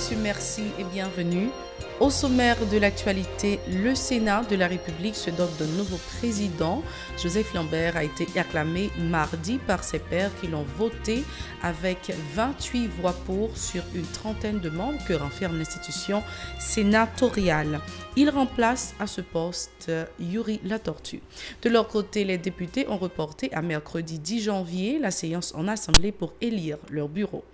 messieurs, merci et bienvenue. Au sommaire de l'actualité, le Sénat de la République se dote d'un nouveau président. Joseph Lambert a été acclamé mardi par ses pairs qui l'ont voté avec 28 voix pour sur une trentaine de membres que renferme l'institution sénatoriale. Il remplace à ce poste Yuri Latortue. De leur côté, les députés ont reporté à mercredi 10 janvier la séance en assemblée pour élire leur bureau.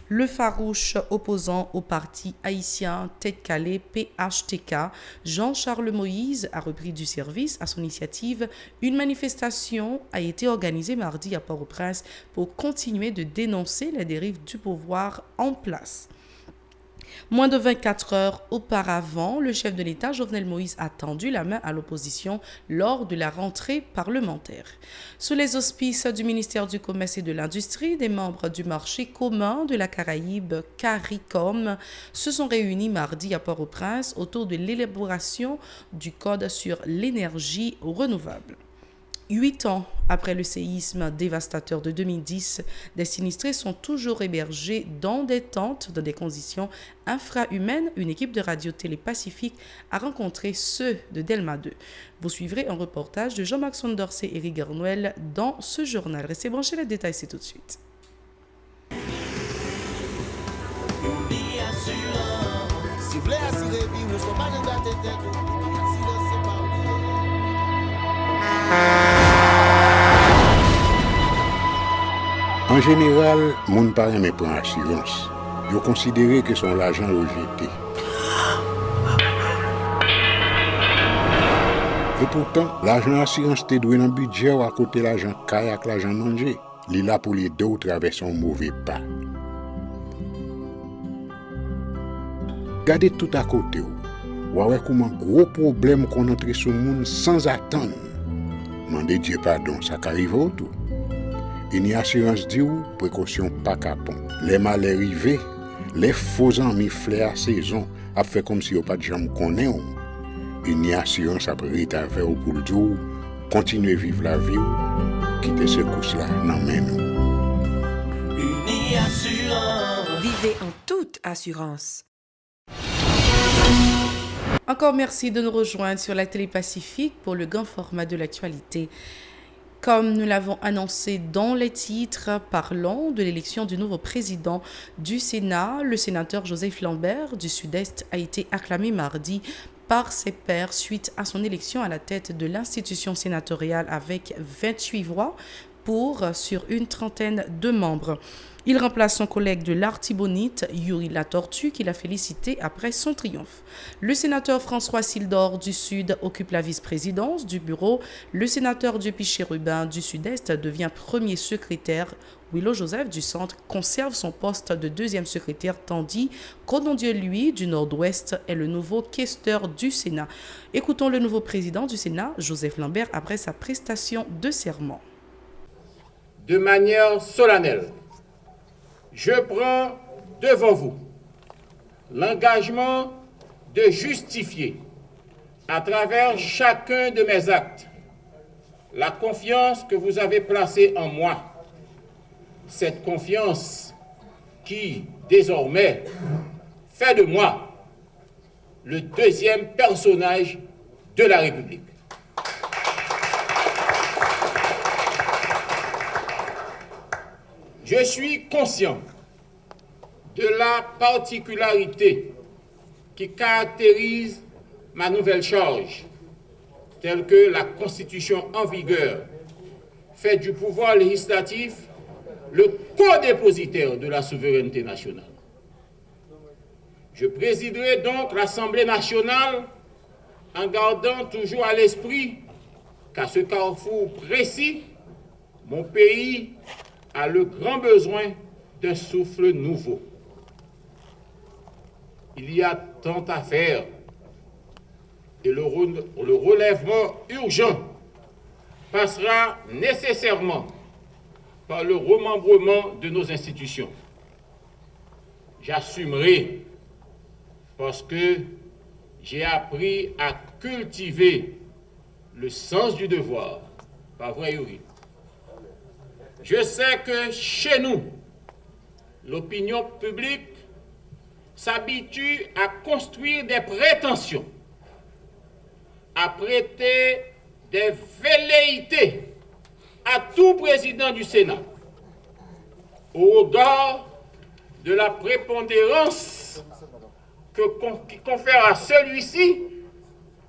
Le farouche opposant au parti haïtien Tête Calais PHTK, Jean-Charles Moïse, a repris du service. À son initiative, une manifestation a été organisée mardi à Port-au-Prince pour continuer de dénoncer les dérives du pouvoir en place. Moins de 24 heures auparavant, le chef de l'État, Jovenel Moïse, a tendu la main à l'opposition lors de la rentrée parlementaire. Sous les auspices du ministère du Commerce et de l'Industrie, des membres du marché commun de la Caraïbe, CARICOM, se sont réunis mardi à Port-au-Prince autour de l'élaboration du Code sur l'énergie renouvelable. 8 ans après le séisme dévastateur de 2010, des sinistrés sont toujours hébergés dans des tentes, dans des conditions infrahumaines. Une équipe de Radio-Télé Pacifique a rencontré ceux de Delma 2. Vous suivrez un reportage de Jean-Marc Sondorce et Éric Garnuel dans ce journal. Restez branchés, les détails, c'est tout de suite. En général, moun pa reme pran assurance. Yo considéré que son l'argent rejeté. Et pourtant, l'argent assurance te doué dans budget ou à côté l'argent kay ak l'argent manger. Li la pour les deux ou traverser un mauvais pas. Gardez tout à côté ou. Ou comment gros problème qu'on entre sur moun sans attendre. Mandez Dieu pardon, ça qu'arrive au tout. Une assurance dit ou précaution pas capon. Les malheurs arrivés, les faux amis flair à saison a fait comme si on pas de jambe connaît. Une assurance après rétaver ou pour le dire continuer vivre la vie ou quitter ce course là nan men nous. Une assurance. Vivez en toute assurance. Encore merci de nous rejoindre sur la Télé Pacifique pour le grand format de l'actualité. Comme nous l'avons annoncé dans les titres, parlons de l'élection du nouveau président du Sénat. Le sénateur Joseph Lambert du Sud-Est a été acclamé mardi par ses pairs suite à son élection à la tête de l'institution sénatoriale avec 28 voix sur une trentaine de membres. Il remplace son collègue de l'Artibonite, Yuri Latortue, qui l'a félicité après son triomphe. Le sénateur François Sildor du Sud occupe la vice-présidence du bureau. Le sénateur Dieu Piché-Rubin du Sud-Est devient premier secrétaire. Willow Joseph du Centre conserve son poste de deuxième secrétaire, tandis qu'Odondieu, lui, du Nord-Ouest, est le nouveau questeur du Sénat. Écoutons le nouveau président du Sénat, Joseph Lambert, après sa prestation de serment. De manière solennelle, je prends devant vous l'engagement de justifier à travers chacun de mes actes la confiance que vous avez placée en moi. Cette confiance qui, désormais, fait de moi le deuxième personnage de la République. Je suis conscient de la particularité qui caractérise ma nouvelle charge, telle que la Constitution en vigueur fait du pouvoir législatif le codépositaire de la souveraineté nationale. Je présiderai donc l'Assemblée nationale en gardant toujours à l'esprit qu'à ce carrefour précis, mon pays a le grand besoin d'un souffle nouveau. Il y a tant à faire et le relèvement urgent passera nécessairement par le remembrement de nos institutions. J'assumerai parce que j'ai appris à cultiver le sens du devoir. Pas vrai, Yuri? Je sais que chez nous, l'opinion publique s'habitue à construire des prétentions, à prêter des velléités à tout président du Sénat, au regard de la prépondérance qui confère à celui-ci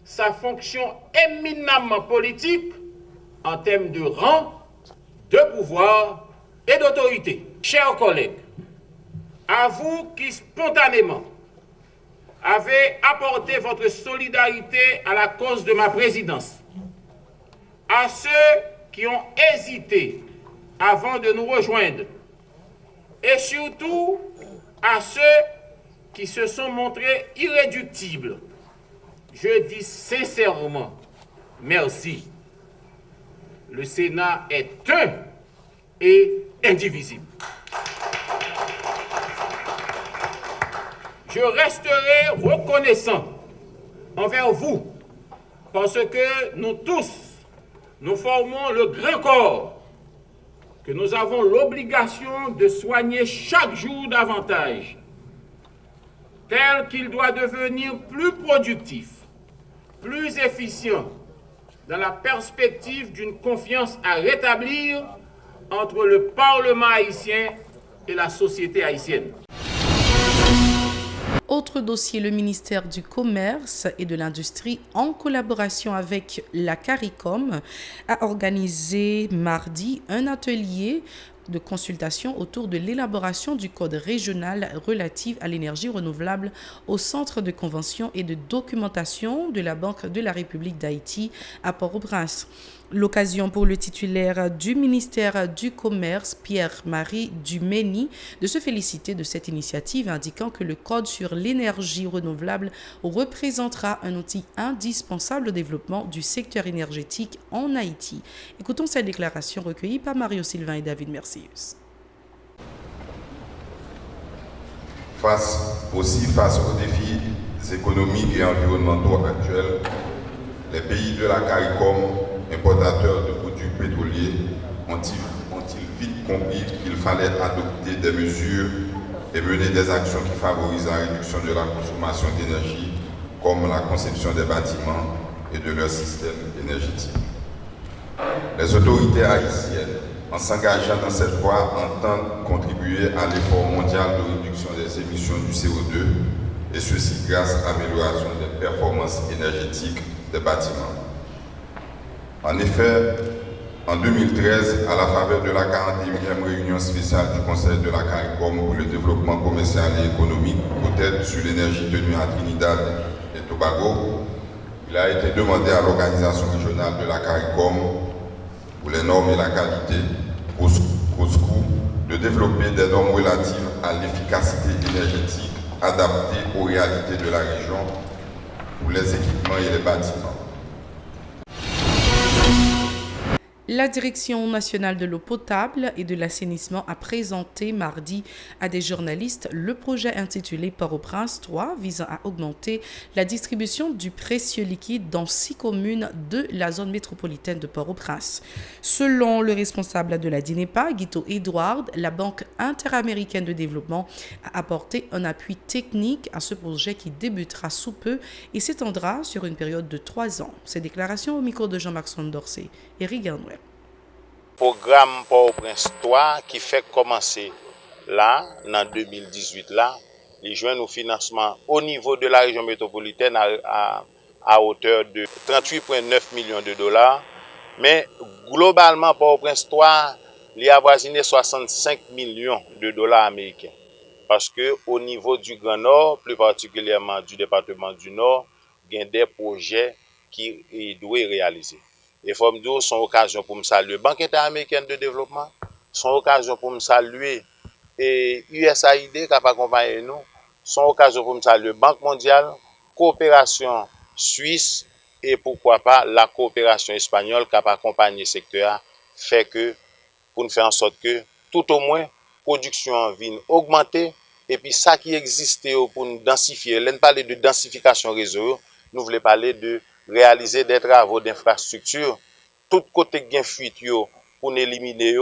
sa fonction éminemment politique en termes de rang, de pouvoir et d'autorité. Chers collègues, à vous qui spontanément avez apporté votre solidarité à la cause de ma présidence, à ceux qui ont hésité avant de nous rejoindre, et surtout à ceux qui se sont montrés irréductibles, je dis sincèrement merci. Le Sénat est un et indivisible. Je resterai reconnaissant envers vous parce que nous tous, nous formons le grand corps que nous avons l'obligation de soigner chaque jour davantage, tel qu'il doit devenir plus productif, plus efficient, dans la perspective d'une confiance à rétablir entre le Parlement haïtien et la société haïtienne. Autre dossier, le ministère du Commerce et de l'Industrie, en collaboration avec la CARICOM, a organisé mardi un atelier de consultation autour de l'élaboration du code régional relatif à l'énergie renouvelable au Centre de convention et de documentation de la Banque de la République d'Haïti à Port-au-Prince. L'occasion pour le titulaire du ministère du Commerce, Pierre-Marie Dumény, de se féliciter de cette initiative, indiquant que le Code sur l'énergie renouvelable représentera un outil indispensable au développement du secteur énergétique en Haïti. Écoutons cette déclaration recueillie par Mario Sylvain et David Mercius. Face aux défis économiques et environnementaux actuels, les pays de la CARICOM, importateurs de produits pétroliers, ont-ils vite compris qu'il fallait adopter des mesures et mener des actions qui favorisent la réduction de la consommation d'énergie, comme la conception des bâtiments et de leur système énergétique. Les autorités haïtiennes, en s'engageant dans cette voie, entendent contribuer à l'effort mondial de réduction des émissions du CO2, et ceci grâce à l'amélioration des performances énergétiques des bâtiments. En effet, en 2013, à la faveur de la 41e réunion spéciale du Conseil de la CARICOM pour le développement commercial et économique, peut-être sur l'énergie tenue à Trinidad et Tobago, il a été demandé à l'organisation régionale de la CARICOM pour les normes et la qualité, COSCO, de développer des normes relatives à l'efficacité énergétique adaptées aux réalités de la région pour les équipements et les bâtiments. La Direction nationale de l'eau potable et de l'assainissement a présenté mardi à des journalistes le projet intitulé Port-au-Prince 3 visant à augmenter la distribution du précieux liquide dans 6 communes de la zone métropolitaine de Port-au-Prince. Selon le responsable de la DINEPA, Guito Edward, la Banque interaméricaine de développement a apporté un appui technique à ce projet qui débutera sous peu et s'étendra sur une période de 3 ans. Ces déclarations au micro de Jean-Marc Sondorcet et Riganoël. Programme Port-au-Prince 3 qui fait commencer là, en 2018, là, il joint nos financements au niveau de la région métropolitaine à hauteur de 38,9 millions de dollars. Mais globalement, Port-au-Prince 3, il a avoisiné 65 millions de dollars américains. Parce que au niveau du Grand Nord, plus particulièrement du département du Nord, il y a des projets qui doivent réaliser. Et faut me dire, son occasion pour me saluer Banque interaméricaine de développement, son occasion pour me saluer et USAID qui a accompagné nous, son occasion pour me saluer Banque mondiale, coopération suisse et pourquoi pas la coopération espagnole qui a accompagné le secteur, fait que pour nous faire en sorte que tout au moins production vienne augmenter et puis ça qui existait pour nous densifier, là nous parler de densification réseau, nous voulons parler de réaliser des travaux d'infrastructure, tout côté gain fuite pour nous éliminer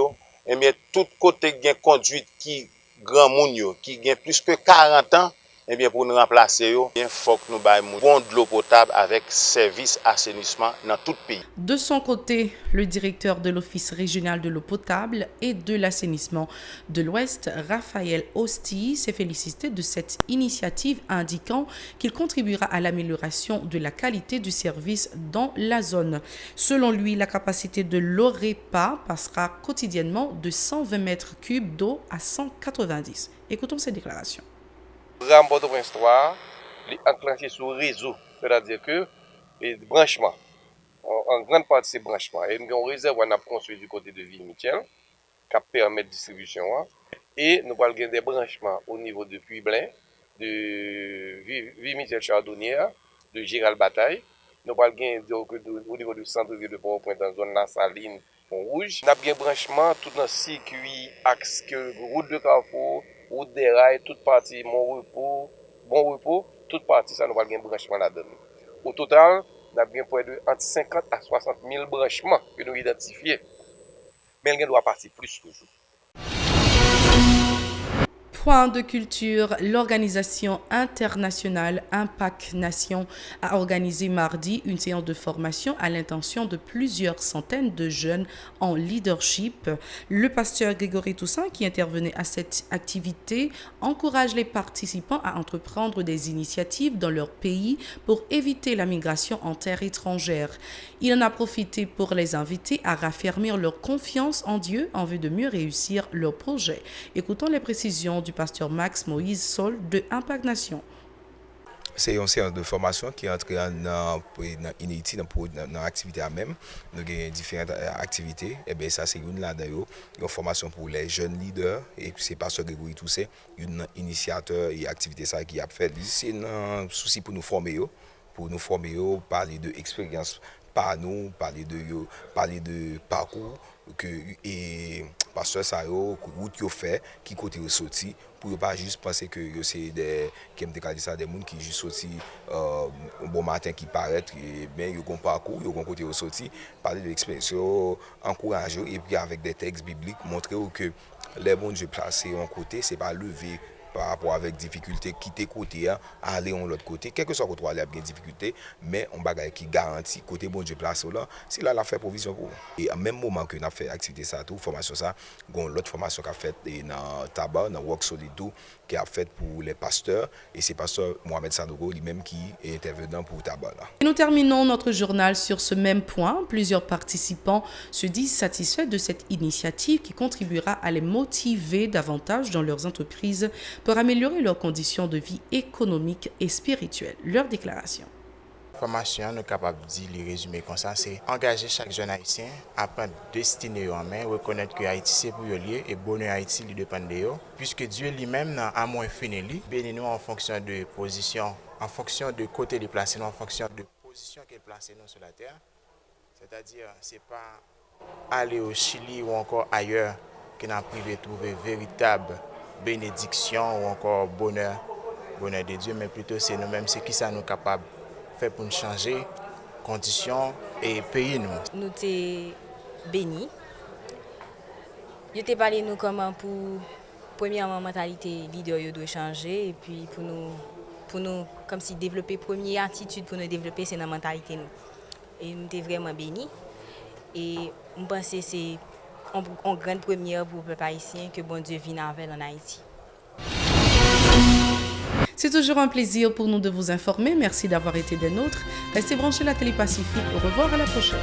et bien tout côté gain conduite qui grand moun qui gain plus que 40 ans eh bien pour nous remplacer, il faut que nous ayons bon de l'eau potable avec service assainissement dans tout le pays. De son côté, le directeur de l'Office régional de l'eau potable et de l'assainissement de l'Ouest, Raphaël Osti, s'est félicité de cette initiative, indiquant qu'il contribuera à l'amélioration de la qualité du service dans la zone. Selon lui, la capacité de l'OREPA passera quotidiennement de 120 mètres cubes d'eau à 190. Écoutons ces déclarations. Le programme Port-au-Prince 3 est enclenché sur le réseau, c'est-à-dire que les branchements, en grande partie ces branchements, et nous avons une réserve qu'on a construit du côté de Ville-Michel, qui permet la distribution, et nous avons des branchements au niveau de Puy-Blain, de Ville-Michel-Chardonnière, de Gérald-Bataille, nous avons au niveau du centre-ville de Port-au-Prince, dans la zone La Saline, Pont-Rouge. Nous avons un branchement tout dans le circuit, axe, route de Carrefour, route des rails, toute partie, bon repos, toute partie, ça nous va un branchement là-dedans. Au total, nous avons près de entre 50 à 60 000 branchements que nous identifions. Mais il doit partir plus toujours. Point de culture, l'organisation internationale Impact Nation a organisé mardi une séance de formation à l'intention de plusieurs centaines de jeunes en leadership. Le pasteur Grégory Toussaint, qui intervenait à cette activité, encourage les participants à entreprendre des initiatives dans leur pays pour éviter la migration en terre étrangère. Il en a profité pour les inviter à raffermir leur confiance en Dieu en vue de mieux réussir leur projet. Écoutons les précisions du pasteur Max Moïse Sol de Impact Nation. C'est une séance de formation qui est entrée dans Initi, dans l'activité même. Nous avons différentes activités. Et bien, ça, c'est une là-dedans. Une formation pour les jeunes leaders. Et puis, c'est Pasteur Grégory Toussaint, un initiateur et activité ça qui a fait. C'est un souci pour nous former, parler de expérience par nous, parler de parcours et pasteur ça route yo fait qui côté sorti pour pas juste penser que c'est des qui des monde qui juste sorti un bon matin qui paraît et bien yo gon parcours yo gon côté sorti parler de l'expérience encourager et puis avec des textes bibliques montrer que les bons Dieu placés en côté c'est pas lever par rapport avec difficulté quitter côté aller en l'autre côté quel que soit côté aller avec difficulté mais on bagaille qui garantit côté bon Dieu place là c'est là la fait provision pour et en même moment que on a fait activité ça tout formation ça gon l'autre formation qu'a fait dans tabac dans work solid tout qui a fait pour les pasteurs et c'est pasteur Mohamed Sandogo lui-même qui est intervenant pour tabac là. Et nous terminons notre journal sur ce même point. Plusieurs participants se disent satisfaits de cette initiative qui contribuera à les motiver davantage dans leurs entreprises pour améliorer leurs conditions de vie économiques et spirituelles. Leur déclaration. Formation, nous sommes capables de dire les résumer comme ça, c'est engager chaque jeune haïtien à prendre destinée en main, reconnaître que Haïti c'est pour lui et bonheur Haïti lui dépend de lui, puisque Dieu lui-même n'a à moins fini, bénis nous en fonction de position, en fonction de côté déplacé, en fonction de position qu'elle place nous sur la terre. C'est-à-dire, c'est pas aller au Chili ou encore ailleurs que nous avons privé trouver véritable bénédiction ou encore bonheur de Dieu, mais plutôt c'est nous-mêmes, c'est qui ça nous capable fait pour nous changer conditions et pays nous. Nous sommes bénis. Je t'ai parlé nous comment pour premièrement mentalité leader doit changer et puis pour nous comme si développer première attitude pour nous développer c'est notre mentalité nous. Et nous sommes vraiment bénis et je pense que c'est une grande première pour le peuple haïtien que bon Dieu vienne avec en Haïti. C'est toujours un plaisir pour nous de vous informer. Merci d'avoir été des nôtres. Restez branchés à la Télé Pacifique. Au revoir, à la prochaine.